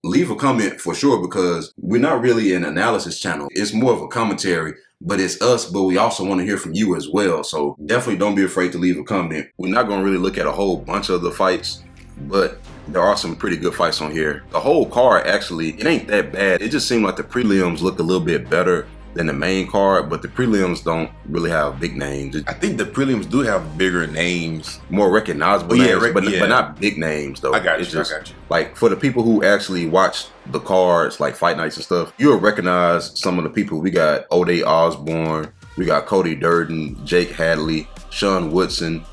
leave a comment for sure, because we're not really an analysis channel. It's more of a commentary, but it's us, but we also want to hear from you as well. So definitely don't be afraid to leave a comment. We're not going to really look at a whole bunch of the fights, but there are some pretty good fights on here. The whole card, actually, it ain't that bad. It just seemed like the prelims look a little bit better than the main card, but the prelims don't really have big names. I think the prelims do have bigger names, more recognizable names, but not big names though. I got you. Like for the people who actually watch the cards, like fight nights and stuff, you'll recognize some of the people. We got O'Day Osborne, we got Cody Durden, Jake Hadley, Sean Woodson,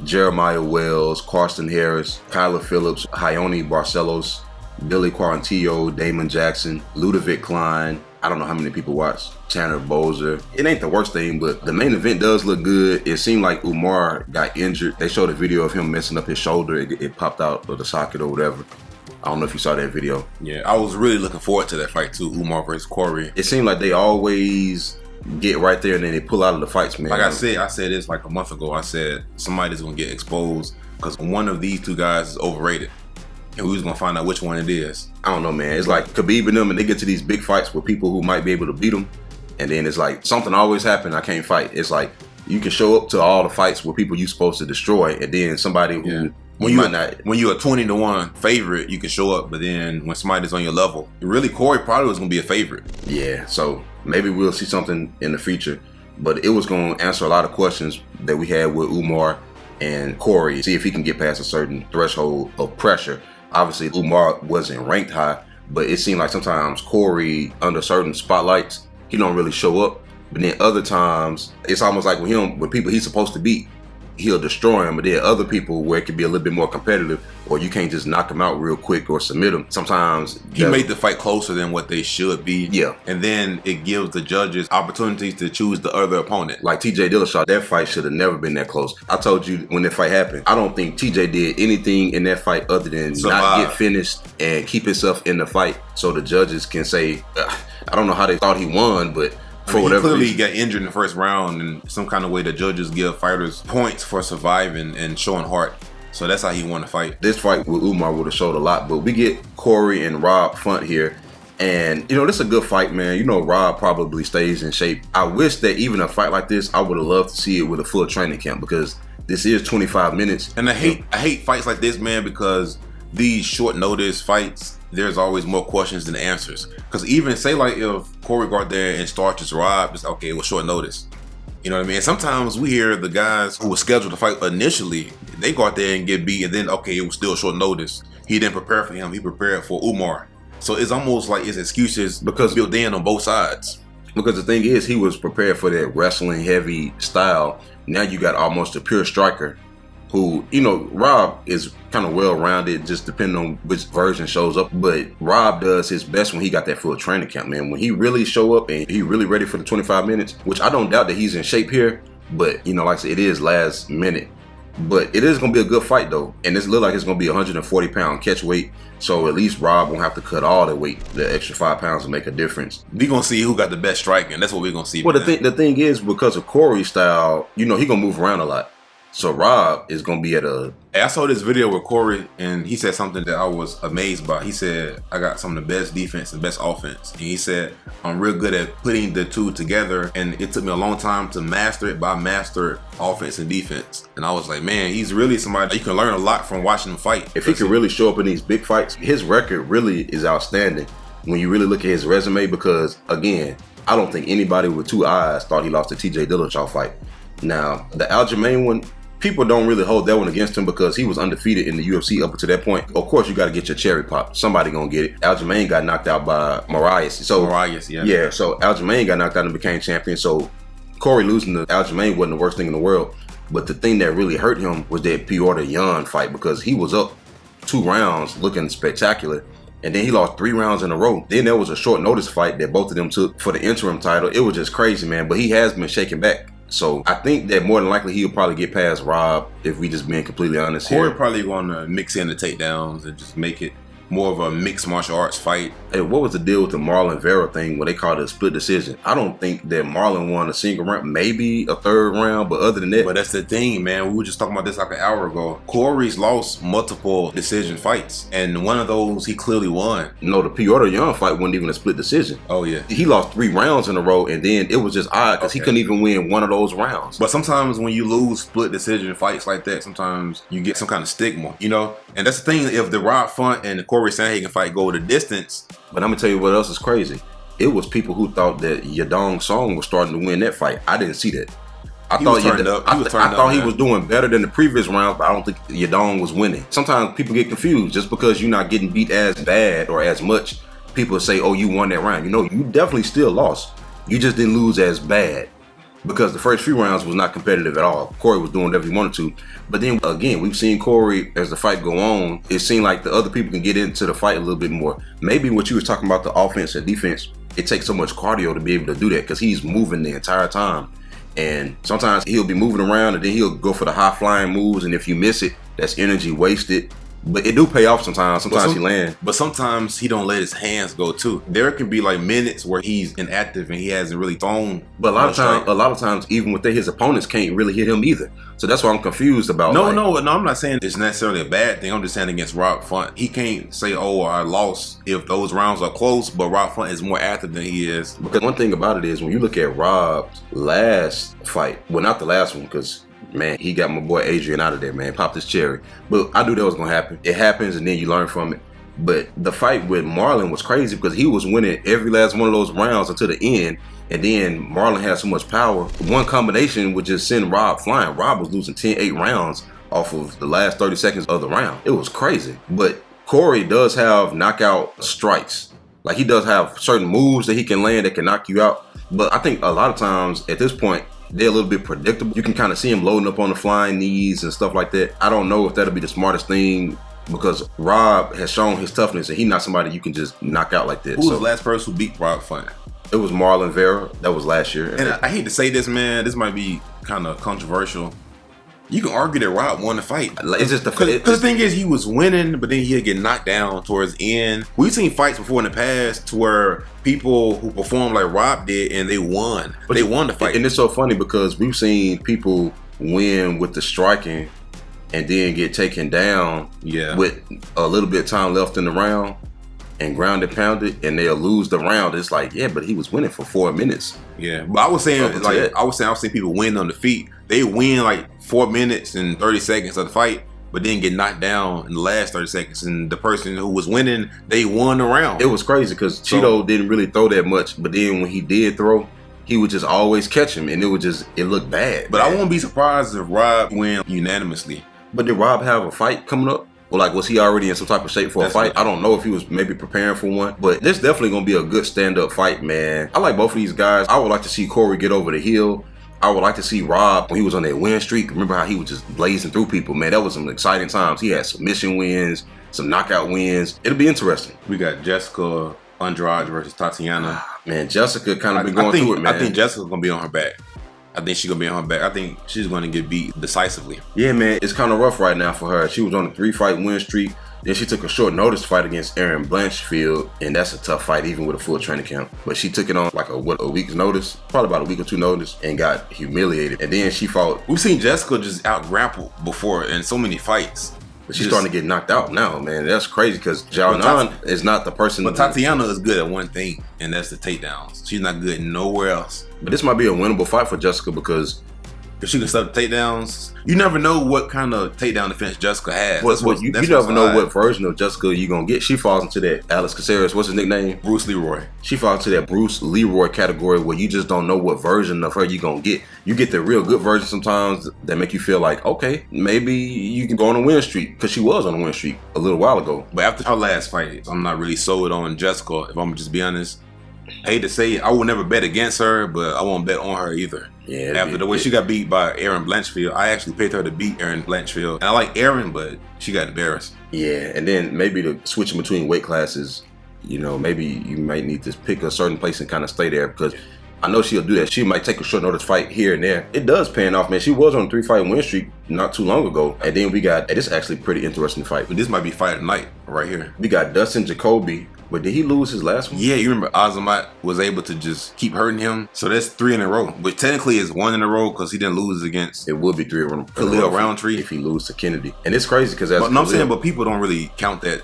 Jeremiah Wells, Carson Harris, Kyler Phillips, Ione Barcelos, Billy Quarantillo, Damon Jackson, Ludovic Klein. I don't know how many people watch Tanner Bozer. It ain't the worst thing, but the main event does look good. It seemed like Umar got injured. They showed a video of him messing up his shoulder. It popped out of the socket or whatever. I don't know if you saw that video. Yeah, I was really looking forward to that fight too, Umar versus Cory. It seemed like they always get right there and then they pull out of the fights, man. Like I said this like a month ago. I said somebody's gonna get exposed because one of these two guys is overrated. And we was gonna find out which one it is. I don't know, man. It's like Khabib and them, and they get to these big fights with people who might be able to beat them, and then it's like something always happens. I can't fight. It's like you can show up to all the fights with people you're supposed to destroy, and then somebody who when you're a 20-1 favorite, you can show up, but then when somebody's on your level, really Cory probably was gonna be a favorite. Yeah, so maybe we'll see something in the future, but it was gonna answer a lot of questions that we had with Umar and Cory. See if he can get past a certain threshold of pressure. Obviously, Umar wasn't ranked high, but it seemed like sometimes Cory, under certain spotlights, he don't really show up. But then other times, it's almost like with people he's supposed to beat, he'll destroy him. But then other people where it can be a little bit more competitive, or you can't just knock him out real quick or submit him. Sometimes he made the fight closer than what they should be. Yeah. And then it gives the judges opportunities to choose the other opponent. Like TJ Dillashaw, that fight should have never been that close. I told you when that fight happened, I don't think TJ did anything in that fight other than not get finished and keep himself in the fight so the judges can say, I don't know how they thought he won, but he clearly got injured in the first round, and some kind of way the judges give fighters points for surviving and showing heart. So that's how he won the fight. This fight with Umar would have showed a lot, but we get Cory and Rob Font here. And, this is a good fight, man. Rob probably stays in shape. I wish that even a fight like this, I would have loved to see it with a full training camp, because this is 25 minutes. And I hate fights like this, man, because these short notice fights, there's always more questions than answers. Because even say like if Cory go out there and starts Rob, it's okay, it was short notice. You know what I mean? Sometimes we hear the guys who were scheduled to fight initially, they go out there and get beat, and then okay, it was still short notice. He didn't prepare for him, he prepared for Umar. So it's almost like it's excuses because built in on both sides. Because the thing is, he was prepared for that wrestling heavy style. Now you got almost a pure striker who, Rob is kind of well-rounded, just depending on which version shows up. But Rob does his best when he got that full training camp, man. When he really show up and he really ready for the 25 minutes, which I don't doubt that he's in shape here. But, like I said, it is last minute. But it is going to be a good fight, though. And it looks like it's going to be 140-pound catch weight. So at least Rob won't have to cut all the weight. The extra 5 pounds will make a difference. We're going to see who got the best striking. That's what we're going to see. Well, the thing is, because of Cory's style, he going to move around a lot. So Rob is going to be at a... I saw this video with Cory, and he said something that I was amazed by. He said, I got some of the best defense and best offense. And he said, I'm real good at putting the two together, and it took me a long time to master it, but I mastered offense and defense. And I was like, man, he's really somebody you can learn a lot from watching him fight. If he can really show up in these big fights, his record really is outstanding when you really look at his resume, because, again, I don't think anybody with two eyes thought he lost the TJ Dillashaw fight. Now, the Aljamain one, people don't really hold that one against him because he was undefeated in the UFC up to that point. Of course, you got to get your cherry pop. Somebody gonna get it. Aljamain got knocked out by Moraes. So Aljamain got knocked out and became champion. So Cory losing to Aljamain wasn't the worst thing in the world. But the thing that really hurt him was that Petr Yan fight, because he was up 2 rounds looking spectacular. And then he lost 3 rounds in a row. Then there was a short notice fight that both of them took for the interim title. It was just crazy, man. But he has been shaking back. So I think that more than likely he'll probably get past Rob, if we just being completely honest here. Cory probably going to mix in the takedowns and just make it more of a mixed martial arts fight. Hey, what was the deal with the Marlon Vera thing where they called it a split decision? I don't think that Marlon won a single round, maybe a third round, but other than that. But that's the thing, man. We were just talking about this like an hour ago. Cory's lost multiple decision fights, and one of those he clearly won. No, the Piotr Jan fight wasn't even a split decision. Oh, yeah. He lost 3 rounds in a row, and then it was just odd because he couldn't even win one of those rounds. But sometimes when you lose split decision fights like that, sometimes you get some kind of stigma, you know? And that's the thing, if the Rob Font and the Cory Sandhagen fight go the distance. But I'm gonna tell you what else is crazy. It was people who thought that Yadong Song was starting to win that fight. I didn't see that. I thought he was doing better than the previous rounds, but I don't think Yadong was winning. Sometimes people get confused just because you're not getting beat as bad or as much. People say, "Oh, you won that round." You know, you definitely still lost. You just didn't lose as bad because the first few rounds was not competitive at all. Cory was doing whatever he wanted to. But then again, we've seen Cory as the fight go on. It seemed like the other people can get into the fight a little bit more. Maybe what you were talking about, the offense and defense, it takes so much cardio to be able to do that because he's moving the entire time. And sometimes he'll be moving around and then he'll go for the high flying moves. And if you miss it, that's energy wasted. But it do pay off sometimes. Sometimes he lands. But sometimes he don't let his hands go too. There can be like minutes where he's inactive and he hasn't really thrown. But a lot of times, even with his opponents can't really hit him either. So that's why I'm confused about. No, I'm not saying it's necessarily a bad thing. I'm just saying against Rob Font, he can't say, "Oh, I lost" if those rounds are close. But Rob Font is more active than he is. Because one thing about it is when you look at Rob's last fight, well, not the last one, because man, he got my boy Adrian out of there, man. Popped his cherry. But I knew that was going to happen. It happens, and then you learn from it. But the fight with Marlon was crazy because he was winning every last one of those rounds until the end. And then Marlon had so much power. One combination would just send Rob flying. Rob was losing 10-8 rounds off of the last 30 seconds of the round. It was crazy. But Cory does have knockout strikes. Like, he does have certain moves that he can land that can knock you out. But I think a lot of times at this point, they're a little bit predictable. You can kind of see him loading up on the flying knees and stuff like that. I don't know if that'll be the smartest thing because Rob has shown his toughness and he's not somebody you can just knock out like that. Who was the last person who beat Rob Font? It was Marlon Vera. That was last year. And I hate to say this, man. This might be kind of controversial. You can argue that Rob won the fight. It's just because the thing is, he was winning, but then he'd get knocked down towards the end. We've seen fights before in the past to where people who performed like Rob did and they won. But they won the fight. And it's so funny because we've seen people win with the striking and then get taken down with a little bit of time left in the round and ground and pounded, and they'll lose the round. It's like, yeah, but he was winning for 4 minutes. Yeah, but I was saying I've seen people win on the feet. They win like 4 minutes and 30 seconds of the fight, but then get knocked down in the last 30 seconds. And the person who was winning, they won the round. It was crazy because Cheeto didn't really throw that much, but then when he did throw, he would just always catch him, and it looked bad. But I won't be surprised if Rob win unanimously. But did Rob have a fight coming up? Or like, was he already in some type of shape for a fight? I don't know if he was maybe preparing for one. But this definitely going to be a good stand-up fight, man. I like both of these guys. I would like to see Cory get over the hill. I would like to see Rob when he was on that win streak. Remember how he was just blazing through people, man? That was some exciting times. He had submission wins, some knockout wins. It'll be interesting. We got Jessica Andrade versus Tatiana. Man, Jessica kind of been going through it, man. I think Jessica's going to be on her back. I think she's going to be on her back. I think she's going to get beat decisively. Yeah, man. It's kind of rough right now for her. She was on a 3-fight win streak. Then she took a short notice fight against Erin Blanchfield, and that's a tough fight even with a full training camp. But she took it on like a week's notice, probably about a week or two notice, and got humiliated. And then she fought. We've seen Jessica just out grapple before in so many fights. But she's starting to get knocked out now, man. That's crazy because Xiaonan is not the person. But Tatiana is good at one thing, and that's the takedowns. She's not good nowhere else. But this might be a winnable fight for Jessica because if she can stop the takedowns, you never know what kind of takedown defense Jessica has. You never know what version of Jessica you're going to get. She falls into that Alex Caceres, what's his nickname? Bruce Leroy. She falls into that Bruce Leroy category where you just don't know what version of her you're going to get. You get the real good version sometimes that make you feel like, okay, maybe you can go on a win streak because she was on a win streak a little while ago. But after her last fight, I'm not really sold on Jessica, if I'm just be honest. I hate to say it, I will never bet against her, but I won't bet on her either. Yeah. After the way she got beat by Erin Blanchfield, I actually picked her to beat Erin Blanchfield. And I like Erin, but she got embarrassed. Yeah, and then maybe the switching between weight classes, maybe you might need to pick a certain place and kind of stay there because I know she'll do that. She might take a short notice fight here and there. It does pan off, man. She was on a 3-fight win streak not too long ago. And then we got, this is actually a pretty interesting fight. But this might be fight of the night right here. We got Dustin Jacoby. But did he lose his last one? Yeah, you remember Azamat was able to just keep hurting him. So that's 3 in a row. Which technically is 1 in a row because he didn't lose against. It would be 3 in a row. Khalil Roundtree. If he lose to Kennedy. And it's crazy because but people don't really count that,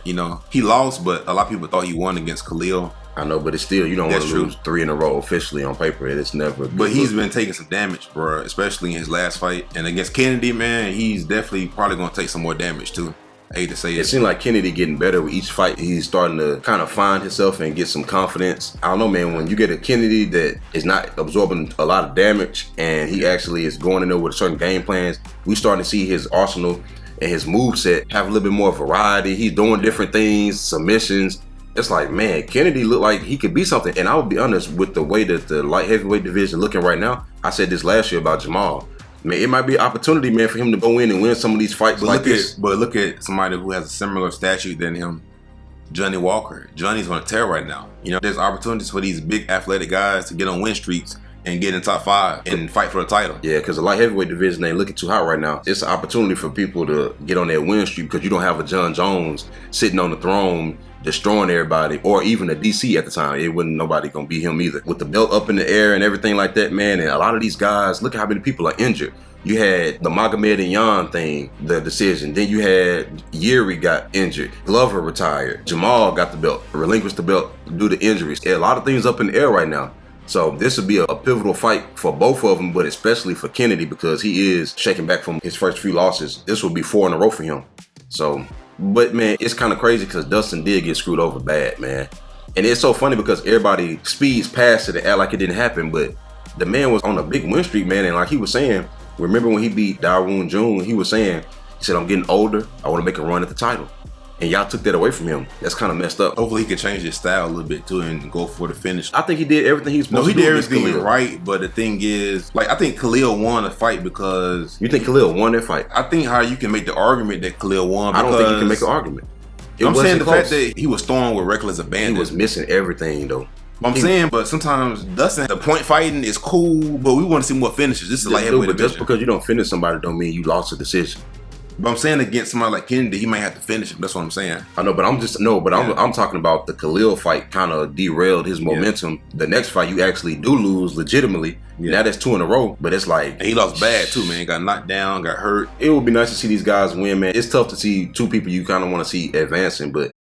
He lost, but a lot of people thought he won against Khalil. I know, but it's still, you don't want to lose 3 in a row officially on paper. It's never. But he's been taking some damage, bro, especially in his last fight. And against Kennedy, man, he's definitely probably going to take some more damage too. I hate to say it. It seemed like Kennedy getting better with each fight. He's starting to kind of find himself and get some confidence. I don't know, man. When you get a Kennedy that is not absorbing a lot of damage and he actually is going in there with certain game plans, we starting to see his arsenal and his moveset have a little bit more variety. He's doing different things, submissions. It's like, man, Kennedy looked like he could be something. And I would be honest, with the way that the light heavyweight division looking right now, I said this last year about Jamal. Man, it might be an opportunity, man, for him to go in and win some of these fights But look at somebody who has a similar statute than him, Johnny Walker. Johnny's on a tear right now. There's opportunities for these big athletic guys to get on win streaks and get in top 5 and fight for the title. Yeah, because the light heavyweight division ain't looking too hot right now. It's an opportunity for people to get on that win streak because you don't have a John Jones sitting on the throne destroying everybody, or even a DC at the time. It wasn't nobody gonna beat him either. With the belt up in the air and everything like that, man, and a lot of these guys, look at how many people are injured. You had the Magomed and Yan thing, the decision. Then you had Yuri got injured. Glover retired. Jamal got the belt, relinquished the belt due to injuries. A lot of things up in the air right now. So this would be a pivotal fight for both of them, but especially for Kennedy because he is shaking back from his first few losses. This will be 4 in a row for him. So, but man, it's kind of crazy because Dustin did get screwed over bad, man. And it's so funny because everybody speeds past it and act like it didn't happen, but the man was on a big win streak, man. And like he was saying, remember when he beat Dawoon June, he was saying, he said, I'm getting older. I want to make a run at the title. And y'all took that away from him. That's kind of messed up. Hopefully he can change his style a little bit too and go for the finish. I think he did everything he was supposed to do. No, he did everything right, but the thing is, I think Khalil won the fight because... You think Khalil won that fight? I think how you can make the argument that Khalil won because... I don't think you can make an argument. I'm saying the fact that he was throwing with reckless abandon. He was missing everything though. But sometimes Dustin, the point fighting is cool, but we want to see more finishes. This is like heavyweight division. Just because you don't finish somebody don't mean you lost a decision. But I'm saying against somebody like Kennedy, he might have to finish him. That's what I'm saying. I know, but I'm talking about the Khalil fight kind of derailed his momentum. Yeah. The next fight you actually do lose legitimately. Yeah. Now that's 2 in a row, but it's like... And he lost bad too, man. Got knocked down, got hurt. It would be nice to see these guys win, man. It's tough to see 2 people you kind of want to see advancing, but